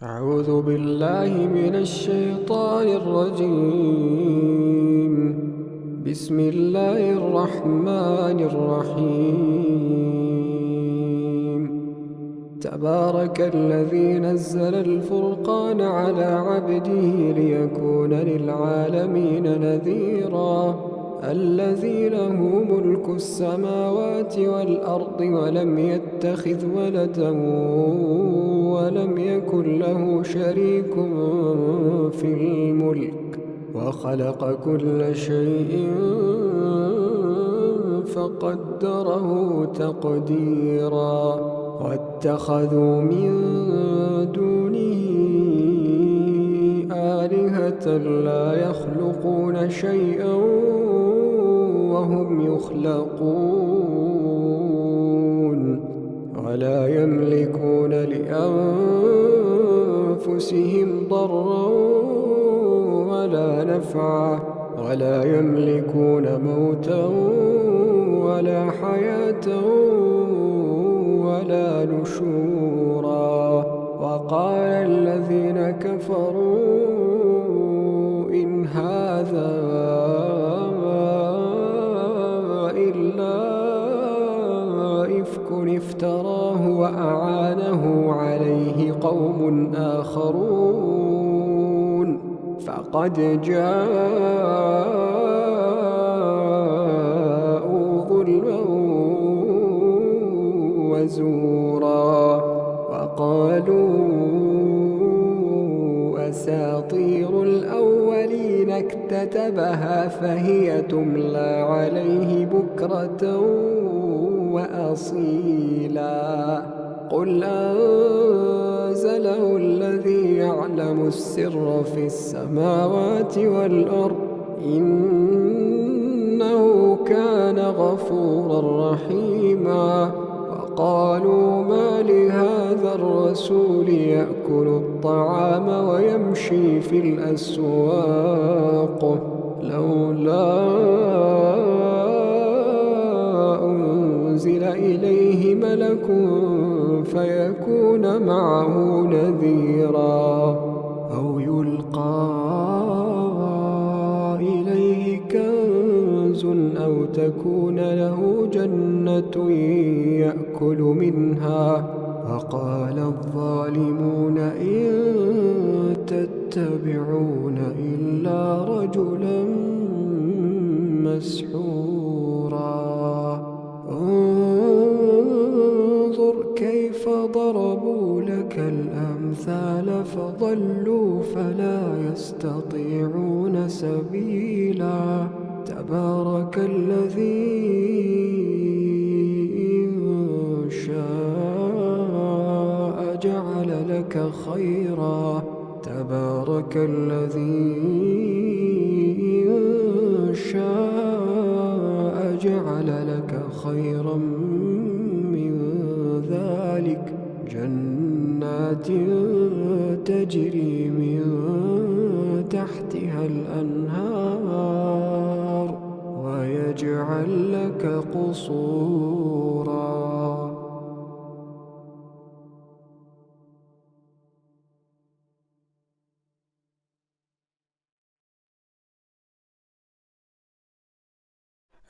أعوذ بالله من الشيطان الرجيم. بسم الله الرحمن الرحيم. تبارك الذي نزل الفرقان على عبده ليكون للعالمين نذيرا. الذي له ملك السماوات والأرض ولم يتخذ ولدا ولم يكن له شريك في الملك وخلق كل شيء فقدره تقديرا. واتخذوا من دونه آلهة لا يخلقون شيئا وهم يخلقون ولا يملكون لأنفسهم ضرا ولا نفعا ولا يملكون موتا ولا حياة ولا نشورا. وقال الذين كفروا إن هذا إلا إفك افتراه وأعانه عليه قوم آخرون فقد جاءوا ظلما وزورا. وقالوا أساطير الأولين اكتتبها فهي تملى عليه بكرة وأصيلا. قل أنزله الذي يعلم السر في السماوات والأرض إنه كان غفورا رحيما. وقالوا ما لهذا الرسول يأكل الطعام ويمشي في الأسواق لولا أنزل إليه ملك فيكون معه نذيرا أو يلقى إليه كنز أو تكون له جنة يأكل منها. وقال الظالمون إن تتبعون إلا رجلا مسحورا. انظر كيف ضربوا لك الأمثال فضلوا فلا يستطيعون سبيلا. تبارك الذي إن شاء جعل لك خيرا. تبارك الذي إن شاء جعل لك خيرا من ذلك جنات تجري من تحتها الأنهار ويجعل لك قصورا.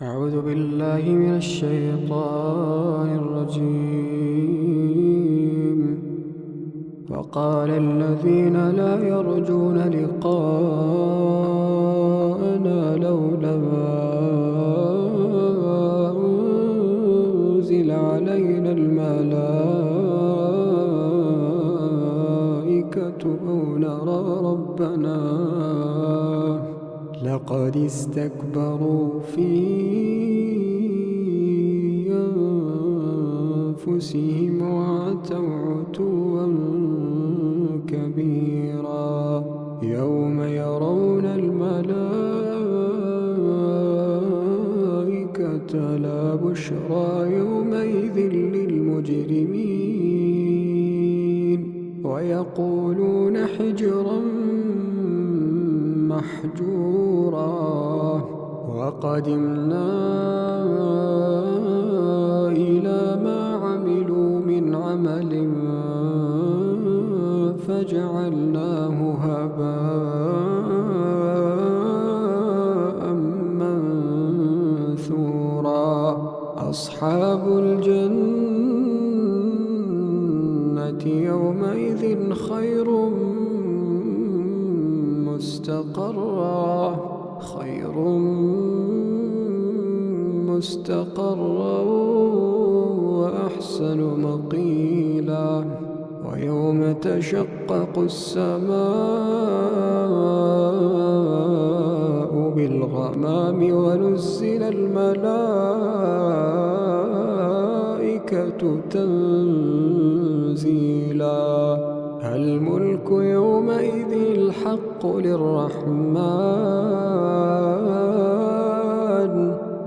أعوذ بالله من الشيطان الرجيم. وقال الذين لا يرجون لقاءنا لولا أنزل علينا الملائكة أو نرى ربنا لقد استكبروا في أنفسهم وعتوا عتوا كبيرا. يوم يرون الملائكة لا بشرى يومئذ للمجرمين ويقولون حجرا محجورا. وقدمنا إلى ما عملوا من عمل فجعلناه هباء منثورا أصحاب الجنة يومئذ خير مستقرا وأحسن مقيلا ويوم تشقق السماء بالغمام ونزل الملائكة تنزيلا الملك يومئذ الحق للرحمن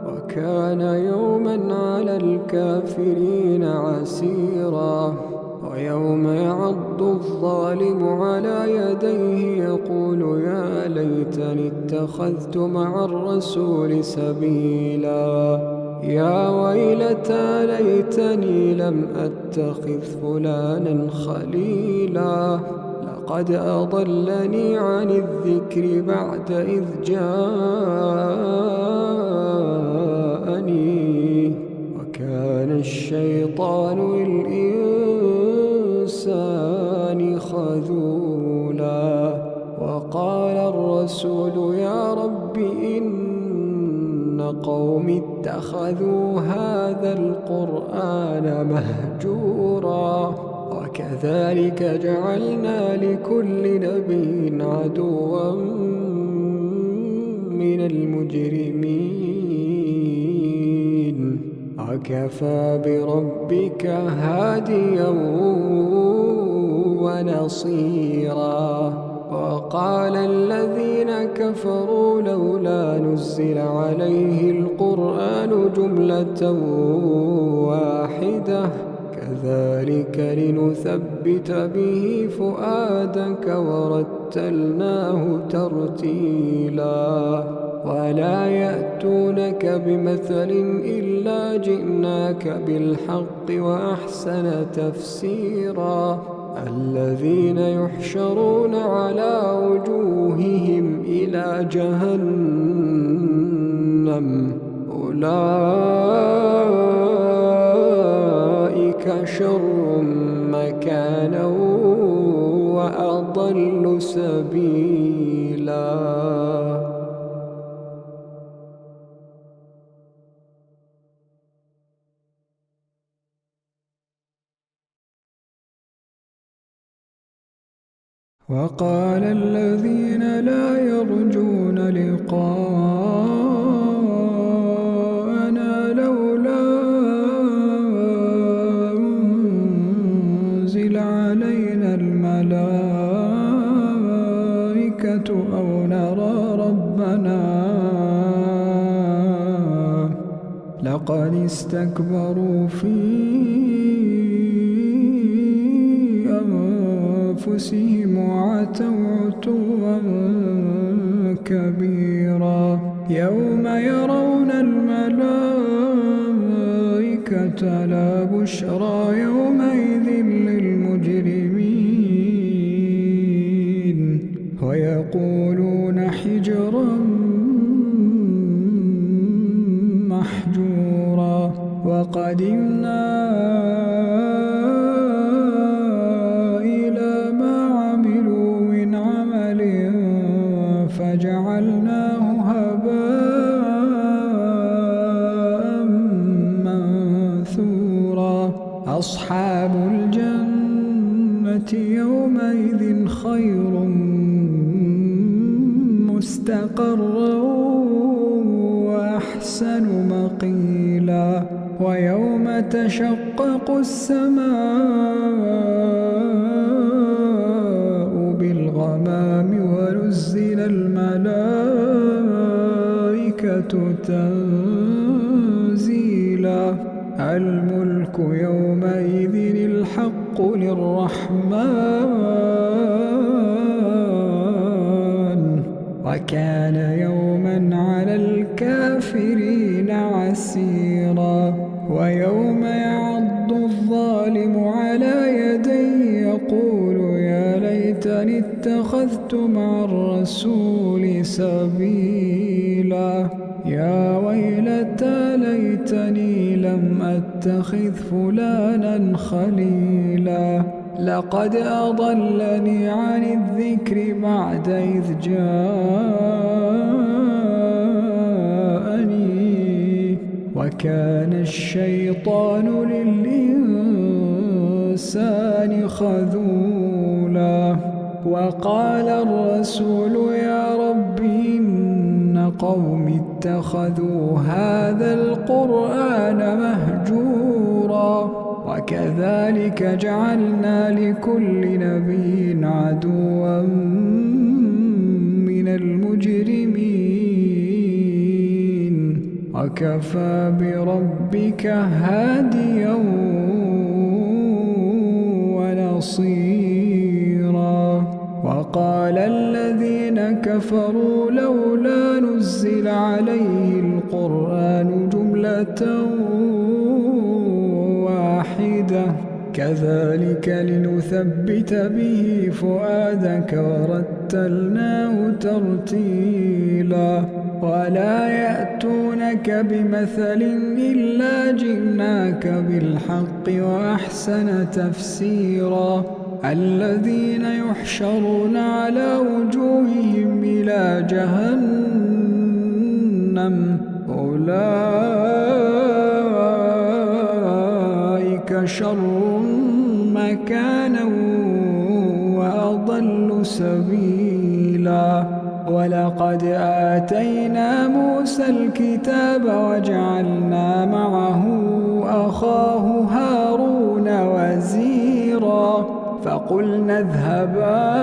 وكان يوما على الكافرين عسيرا ويوم يعض الظالم على يديه يقول يا ليتني اتخذت مع الرسول سبيلا يا ويلتى ليتني لم أتخذ فلانا خليلا لقد أضلني عن الذكر بعد إذ جاءني وكان الشيطان للإنسان خذولا وقال الرسول يا رب إن قوم اتخذوا هذا القرآن مهجورا وكذلك جعلنا لكل نبي عدوا من المجرمين وكفى بربك هاديا ونصيرا وقال الذين كفروا لولا نزل عليه القرآن جملة واحدة كذلك لنثبت به فؤادك ورتلناه ترتيلا ولا يأتونك بمثل إلا جئناك بالحق وأحسن تفسيرا الذين يحشرون على وجوههم إلى جهنم أولئك شر مكانا وأضل سبيلا وقال الذين لا يرجون لقاءنا لولا أنزل علينا الملائكة أو نرى ربنا لقد استكبروا في أنفسهم وعتوا عتوا كبيرا يوم يرون الملائكة لا بشرى يومئذ للمجرمين ويقولون حجرا محجورا وقدمنا فجعلناه هباء منثورا أصحاب الجنة يومئذ خير مستقرا وأحسن مقيلا ويوم تشقق السماء بالغمام ونزل الملائكة تنزيلا الملك يومئذ الحق للرحمن وكان يوما على الكافرين عسيرا ويوم يعض الظالم على يديه يقول يا ليت اتخذت مع الرسول سبيلا يا ويلتى ليتني لم أتخذ فلانا خليلا لقد أضلني عن الذكر بعد إذ جاءني وكان الشيطان للإنسان خذولا وقال الرسول يا رب إن قوم اتخذوا هذا القرآن مهجورا وكذلك جعلنا لكل نبي عدوا من المجرمين وكفى بربك هاديا ونصيرا وقال الذين كفروا لولا نزل عليه القرآن جملة واحدة كذلك لنثبت به فؤادك ورتلناه ترتيلا ولا يأتونك بمثل إلا جئناك بالحق وأحسن تفسيرا الذين يحشرون على وجوههم إلى جهنم أولئك شر مكانا وأضل سبيلا ولقد آتينا موسى الكتاب وجعلنا معه أخاه هارون وزيرا فقلنا اذهبا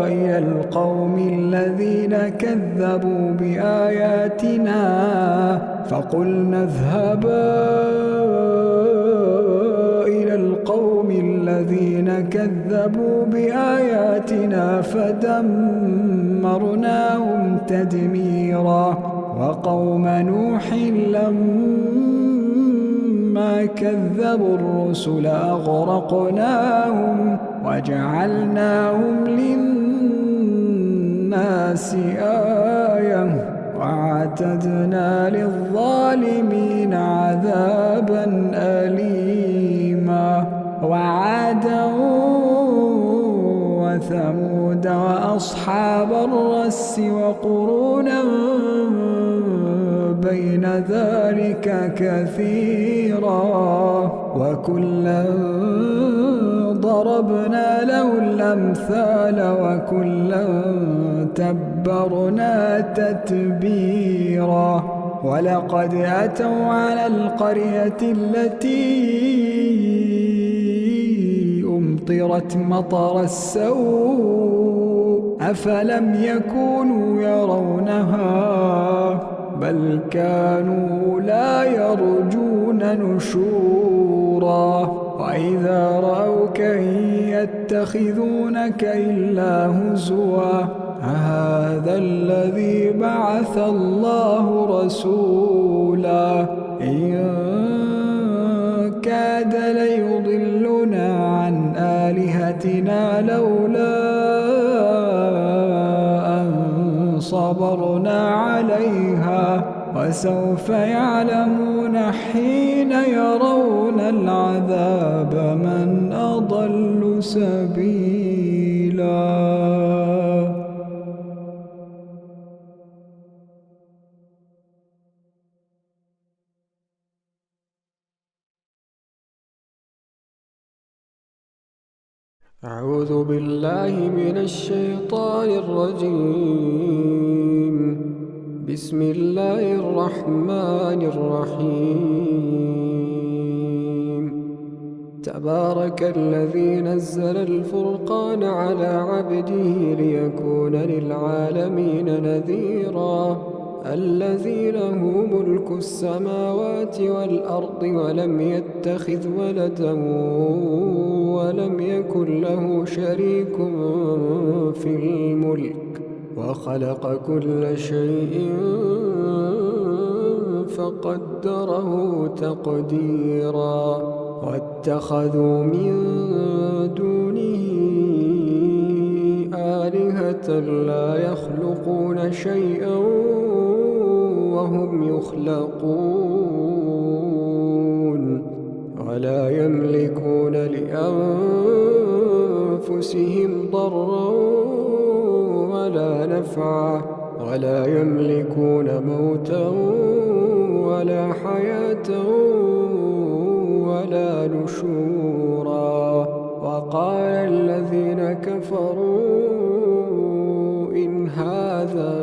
إلى القوم الذين كذبوا بآياتنا فدمرناهم تدميرا وقوم نوح لما كذبوا الرسل أغرقناهم وجعلناهم للناس آية وأعتدنا للظالمين عذابا أليما وعادا وثمود وأصحاب الرس وقرونا بين ذلك كثيرا وكلا ضربنا له الأمثال وكلا تبرنا تتبيرا ولقد أتوا على القرية التي أمطرت مطر السوء أفلم يكونوا يرونها بل كانوا لا يرجون نشورا وإذا رأوك يتخذونك إلا هزوا هذا الذي بعث الله رسولا إن كاد ليضلنا عن آلهتنا لولا أن صبرنا عليها وسوف يعلمون حين يرون العذاب من أضل سبيلا. أعوذ بالله من الشيطان الرجيم. بسم الله الرحمن الرحيم. تبارك الذي نزل الفرقان على عبده ليكون للعالمين نذيرا. الذي له ملك السماوات والأرض ولم يتخذ ولدا ولم يكن له شريك في الملك وخلق كل شيء فقدره تقديرا. واتخذوا من دونه آلهة لا يخلقون شيئا وهم يخلقون ولا يملكون لأنفسهم ضرا ولا نفعا ولا يملكون موتا ولا حياة ولا نشورا. وقال الذين كفروا إن هذا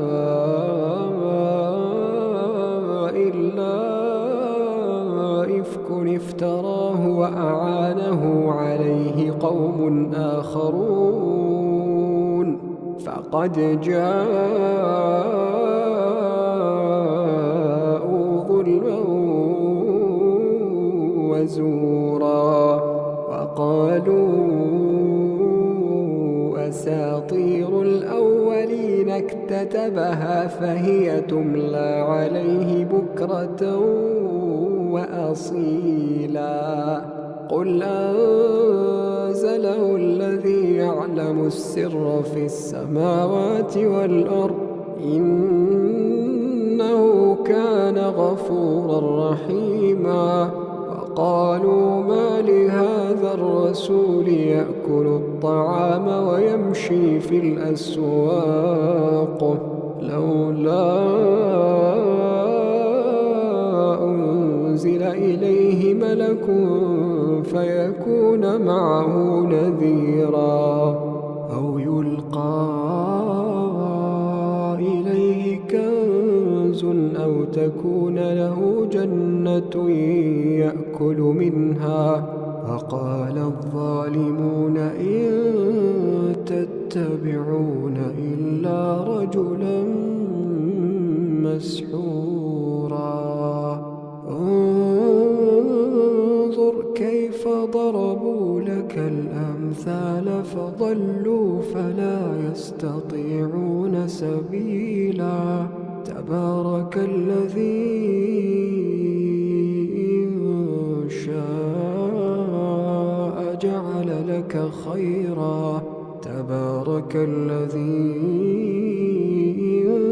إلا إفك افتراه وأعانه عليه قوم آخرون فقد جاءوا ظلما وزورا. وقالوا أساطير الأولين اكتتبها فهي تملى عليه بكرة وأصيلا. قل أنزله الذي يعلم السر في السماوات والأرض إنه كان غفورا رحيما. وقالوا ما لهذا الرسول يأكل الطعام ويمشي في الأسواق لولا أنزل إليه ملك فيكون معه نذيرا أو يلقى إليه كنز أو تكون له جنة يأكل منها. وقال الظالمون إن تتبعون إلا رجلا مسحورا. انظر كيف ضربوا لك الأمثال فضلوا فلا يستطيعون سبيلا. تبارك الذي إن شاء جعل لك خيرا. تبارك الذي إن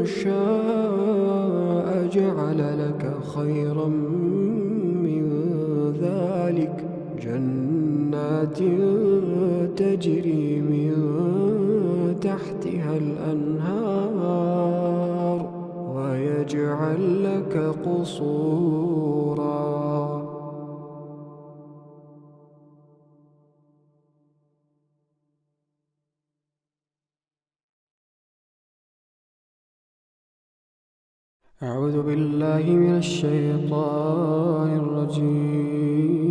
شاء جعل لك خيرا من ذلك جنات تجري من تحتها الأنهار ويجعل لك قصورا. أعوذ بالله من الشيطان الرجيم.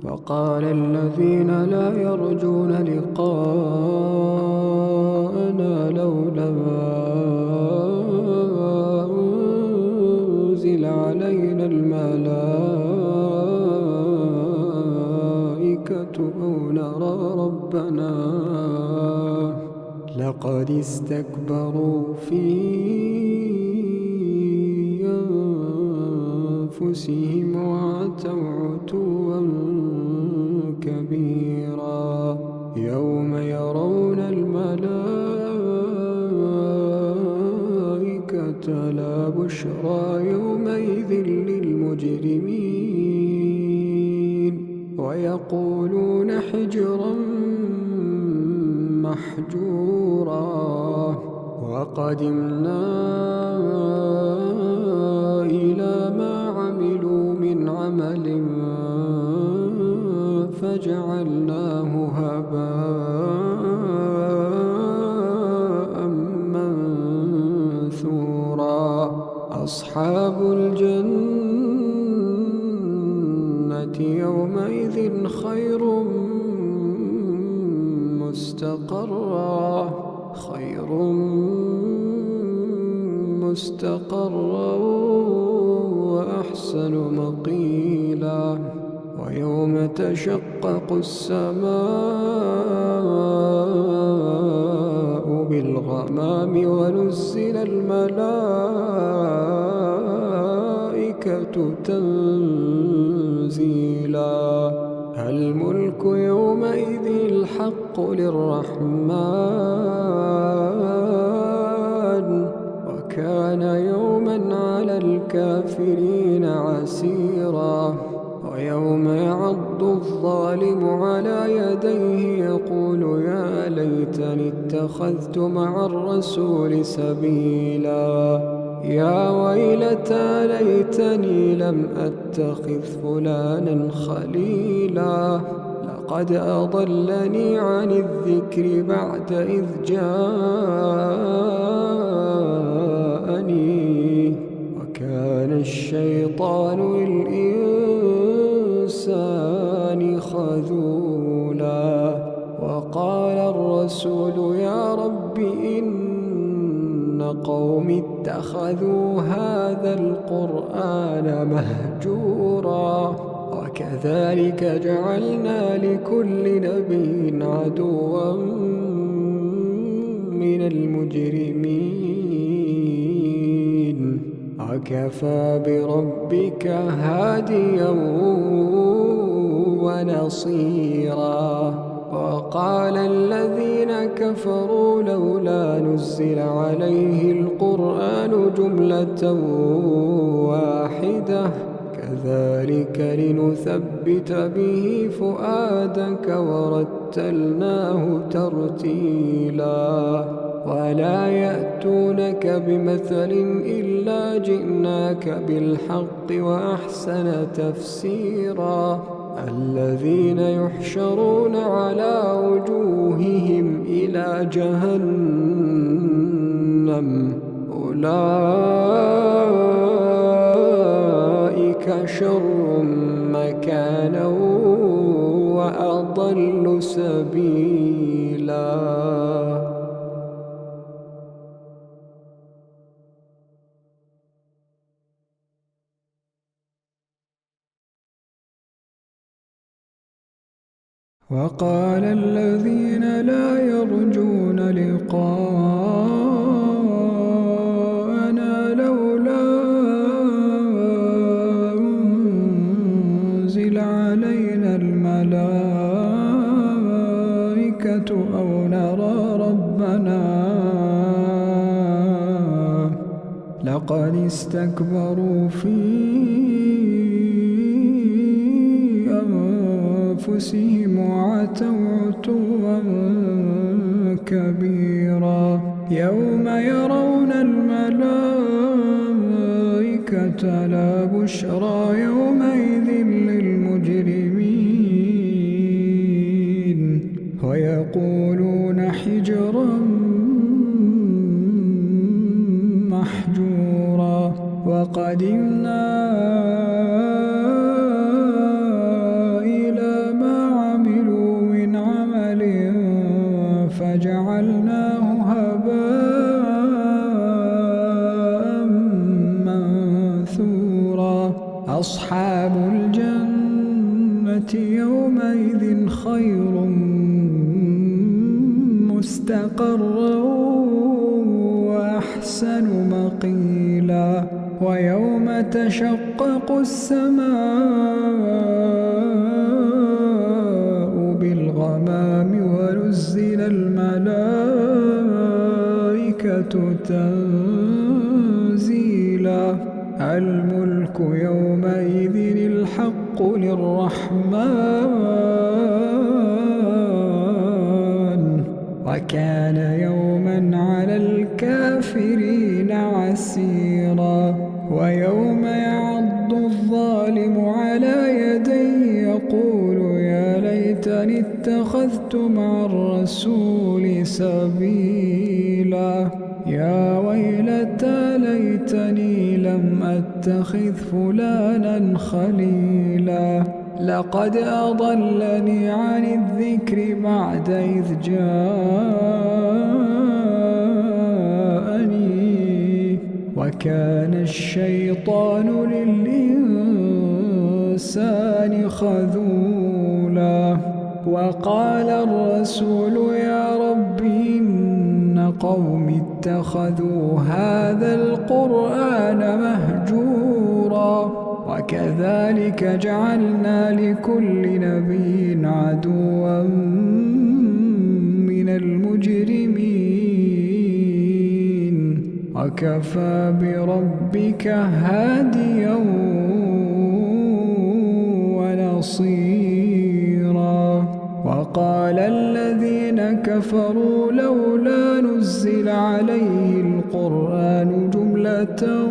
وقال الذين لا يرجون لقاءنا لولا أنزل علينا الملائكة أو نرى ربنا لقد استكبروا في أنفسهم وعتوا عتوا كبيرا. يوم يرون الملائكة لا بشرى يومئذ للمجرمين ويقولون حجرا محجورا. وقدمنا إلى ما عملوا من عمل فجعلناه هباء منثورا. أصحاب الجنة يومئذ خير مستقرا وأحسن مقيلا. ويوم تشقق السماء بالغمام ونزل الملائكة تنزيلا. الملك يومئذ الحق للرحمن وكان يوما على الكافرين عسيرا ويوم يعض الظالم على يديه يقول يا ليتني اتخذت مع الرسول سبيلا يا ويلتى ليتني لم أتخذ فلانا خليلا لقد أضلني عن الذكر بعد إذ جاءني وكان الشيطان للإنسان خذولا وقال الرسول يا رب إن قوم اتخذوا هذا القرآن مهجورا وكذلك جعلنا لكل نبي عدوا من المجرمين وكفى بربك هاديا ونصيرا وقال الذين كفروا لولا نزل عليه القرآن جملة واحدة كذلك لنثبت به فؤادك ورتلناه ترتيلا ولا يأتونك بمثل إلا جئناك بالحق وأحسن تفسيرا الذين يحشرون على وجوههم إلى جهنم أولئك شر مكانا وأضل سبيلا. وقال الذين لا يرجون لقاءنا لولا أنزل علينا الملائكة أو نرى ربنا لقد استكبروا في أنفسهم وعتوا عتوا كبيرا يوم يرون الملائكة لا بشرى يومئذ للمجرمين ويقولون حجرا محجورا وقدمنا فجعلناه هباء منثورا أصحاب الجنة يومئذ خير مستقرا وأحسن مقيلا ويوم تشقق السماء بالغمام ونزل الملائكة تنزيلا الملك يومئذ الحق للرحمن وكان يوما على الكافرين عسيرا ويوم يعض الظالم على يديه يقول يا ليتني اتخذت مع الرسول سبيلا يا ويلتى ليتني لم أتخذ فلانا خليلا لقد أضلني عن الذكر بعد إذ جاءني وكان الشيطان للإنسان خذولا وقال الرسول يا رب إن قوم اتخذوا هذا القرآن مهجورا وكذلك جعلنا لكل نبي عدوا من المجرمين وكفى بربك هاديا ونصيرا وقال الذين كفروا لولا نزل عليه القرآن جملة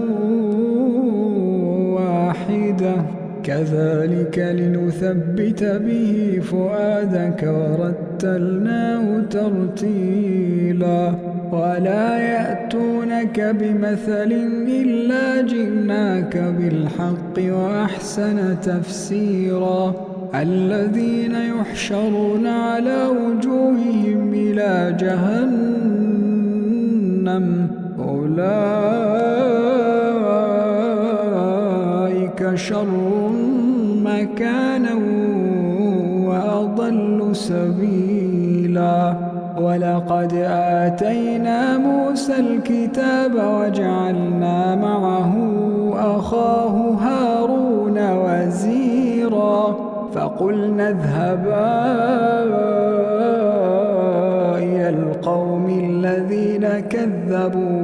واحدة كذلك لنثبت به فؤادك ورتلناه ترتيلا ولا يأتونك بمثل إلا جئناك بالحق وأحسن تفسيرا الذين يحشرون على وجوههم إلى جهنم أولئك شر مكانا وأضل سبيلا ولقد آتينا موسى الكتاب وجعلنا معه أخاه هارون وزيرا فقلنا اذهبا إلى القوم الذين كذبوا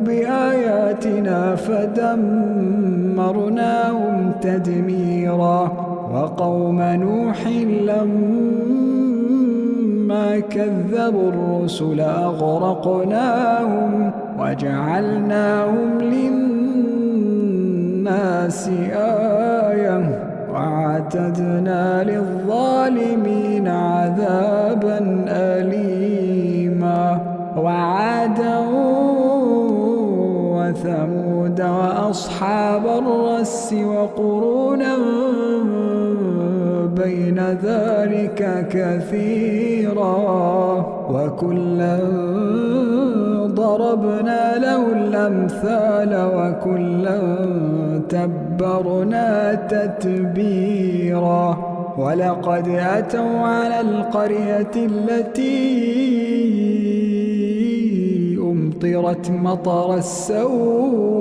بآياتنا فدمرناهم تدميرا وقوم نوح لما كذبوا الرسل أغرقناهم وجعلناهم للناس آية وأعتدنا للظالمين عذابا أليما وعادا وثمود وأصحاب الرس وقرونا بين ذلك كثيرا وكلا ضربنا له الأمثال وكلا تبرنا تتبيرا ولقد أتوا على القرية التي أمطرت مطر السوء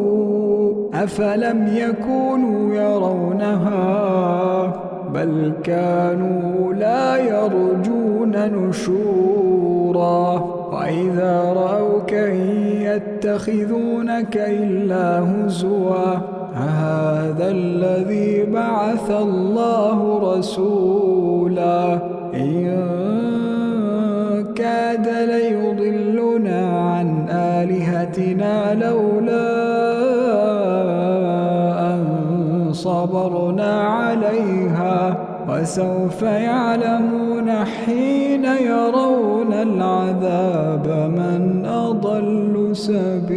أفلم يكونوا يرونها بل كانوا لا يرجون نشورا وإذا رأوك يتخذونك إلا هزوا هذا الذي بعث الله رسولا إن كاد ليضلنا عن آلهتنا لولا أن صبرنا عليها وسوف يعلمون حين يرون العذاب من أضل سبيلا.